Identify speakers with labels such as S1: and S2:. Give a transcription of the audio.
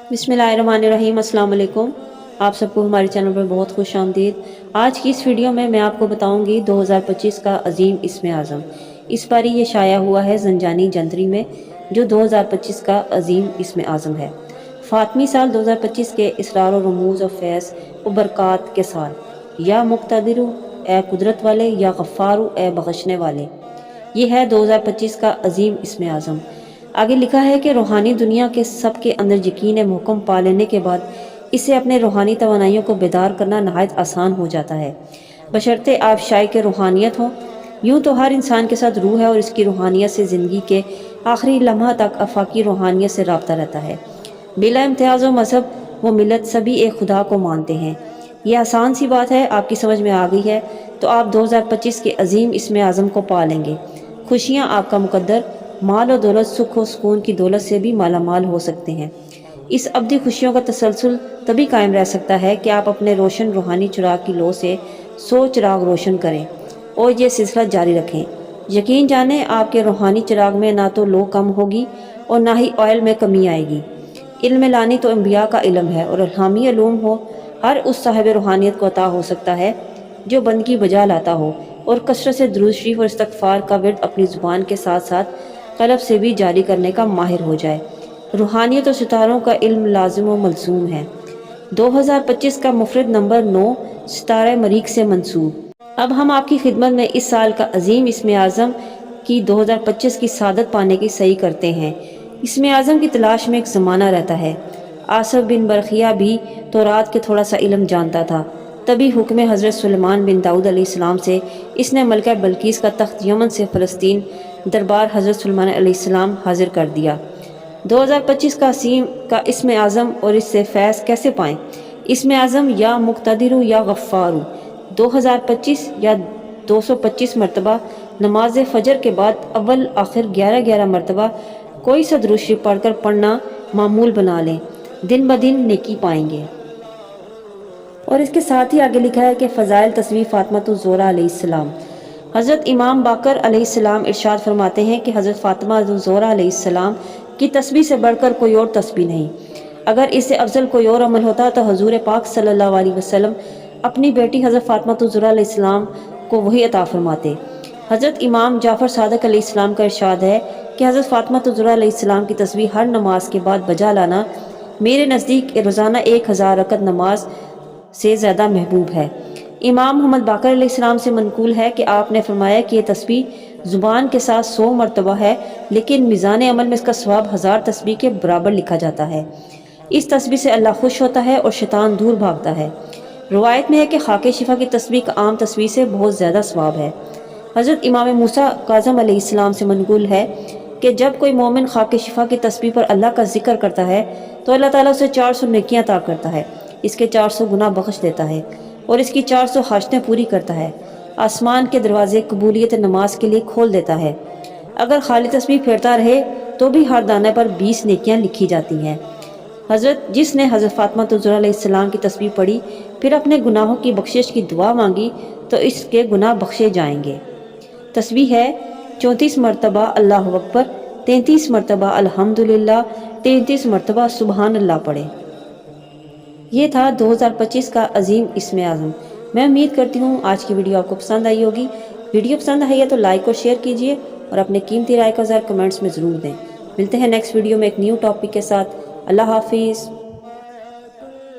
S1: बिस्मिल्लाहिर्रहमानिर्रहीम। अस्सलाम वालेकुम। आप सबको हमारे चैनल पर बहुत खुश आमदीद। आज की इस वीडियो में मैं आपको बताऊंगी 2025 का अजीम इसमें आज़म। इस बारी ये शाया हुआ है ज़ंजानी जंतरी में, जो 2025 का अजीम इसमें आज़म है। फ़ातमी साल 2025 के इसरार और रमूज़ और फैज़ व बरक़ात के साल। या मुक़्तदिरु ए कुदरत वाले, या गफ़्फ़ारु ए बख्शने वाले। ये है 2025 का अजीम इसमें आज़म। आगे लिखा है कि रूहानी दुनिया के सबके अंदर यकीन मुहकम पा लेने के बाद इसे अपने रूहानी तवानाइयों को बेदार करना नहायत आसान हो जाता है, बशर्ते आप शायक रूहानियत हों। यूँ तो हर इंसान के साथ रूह है और इसकी रूहानियत से ज़िंदगी के आखिरी लम्हा तक अफाकी रूहानियत से रब्ता रहता है। बिला इम्तियाज़ व मज़हब व मिलत सभी एक खुदा को मानते हैं। यह आसान सी बात है, आपकी समझ में आ गई है तो आप 2025 के अजीम इसमें आज़म को पा लेंगे। खुशियाँ आपका मुकद्दर, माल और दौलत, सुख व सुकून की दौलत से भी मालामाल हो सकते हैं। इस अब्दी खुशियों का तसलसल तभी कायम रह सकता है कि आप अपने रोशन रूहानी चिराग की लो से चिराग रोशन करें और ये सिलसिला जारी रखें। यकीन जानें, आपके रूहानी चिराग में ना तो लो कम होगी और ना ही ऑयल में कमी आएगी। इल्म लानी तो अंबिया का इल्म है और इल्हामी उलूम हो हर उस साहिब रूहानियत को अता हो सकता है जो बंदगी बजा लाता हो और कसरत से दुरूद शरीफ और इस्तग़फ़ार का विर्द अपनी ज़ुबान के साथ साथ कल्ब से भी जारी करने का माहिर हो जाए। रूहानियत और सितारों का इल्म लाजिम व मलज़ूम है। 2025 का मुफरद नंबर 9 सितारे मरीख से मंसूब। अब हम आपकी खिदमत में इस साल का अजीम इसमें आज़म की 2025 की सादत पाने की सही करते हैं। इसमें आज़म की तलाश में एक ज़माना रहता है। आसफ बिन बरखिया भी तौरात के थोड़ा सा इल्म जानता था, तभी हुक्म हज़रत सुलेमान बिन दाऊद अलैहिस्सलाम से इसने मलका बल्कीस का तख्त यमन से फ़लस्तीन दरबार हज़रत सुलेमान अलैहिस्सलाम हाजिर कर दिया। 2025 का असीम का इसमें आज़म और इससे फैज़ कैसे पाएँ? इसमें आज़म या मुक़्तदिरु या गफ़्फ़ारु 2025 या 225 मरतबा नमाज फ़जर के बाद अव्वल आखिर 11-11 मरतबा कोई सा दुरूद शरीफ पढ़कर पढ़ना मामूल बना लें, दिन ब दिन नेकी पाएंगे। और इसके साथ ही आगे लिखा है कि फ़ज़ाइल तस्वीर फ़ातिमा ज़ोहरा अलैहिस्सलाम। हज़रत इमाम बाकर अलैहिस्सलाम इरशाद फरमाते हैं कि हज़रत फ़ातिमा ज़ोहरा अलैहिस्सलाम की तस्बीह से बढ़कर कोई और तस्बीह नहीं। अगर इससे अफजल कोई और अमल होता तो हजूर पाक सल्लल्लाहु अलैहि वसल्लम अपनी बेटी हज़रत फ़ातिमा ज़ोहरा अलैहिस्सलाम को वही अता फरमाते। हज़रत इमाम जाफ़र सादिक़ अलैहिस्सलाम का इरशाद है कि हज़रत फ़ातिमा ज़ोहरा अलैहिस्सलाम की तस्बीह हर नमाज के बाद बजा लाना मेरे नज़दीक रोज़ाना 1000 रकत नमाज से ज़्यादा महबूब है। इमाम मोहम्मद बाकर अलैहिस्सलाम से मनकूल है कि आपने फरमाया कि ये तस्बीह ज़ुबान के साथ 100 मरतबा है, लेकिन मीज़ान अमल में इसका सवाब 1000 तस्बीह के बराबर लिखा जाता है। इस तस्बीह से अल्लाह खुश होता है और शैतान दूर भागता है। रवायत में है कि खाके शिफा की तस्बीह का आम तस्बीह से बहुत ज़्यादा सवाब है। हज़रत इमाम मूसा काज़म अलैहिस्सलाम से मनकूल है कि जब कोई मोमिन खाके शिफा की तस्बीह पर अल्लाह का जिक्र करता है तो अल्लाह ताला उसे 400 नेकियां अता करता है, इसके 400 गुनाह बख्श देता है और इसकी 400 हाजतें पूरी करता है। आसमान के दरवाजे कबूलियत नमाज के लिए खोल देता है। अगर खाली तस्बीह फेरता रहे तो भी हर दाने पर 20 नेकियां लिखी जाती हैं। जिसने हज़रत फ़ातिमा ज़ोहरा अलैहिस्सलाम की तस्बीह पढ़ी फिर अपने गुनाहों की बख्शिश की दुआ मांगी तो इसके गुनाह बख्शे जाएंगे। तस्बीह है 34 मरतबा अल्लाहु अकबर, 33 मरतबा अल्हम्दुलिल्लाह, 33 मरतबा सुबहान अल्लाह पढ़े। ये था 2025 का अजीम इसमें आज़म। मैं उम्मीद करती हूँ आज की वीडियो आपको पसंद आई होगी। वीडियो पसंद आई है तो लाइक और शेयर कीजिए और अपने कीमती राय का ज़रा कमेंट्स में ज़रूर दें। मिलते हैं नेक्स्ट वीडियो में एक न्यू टॉपिक के साथ। अल्लाह हाफिज़।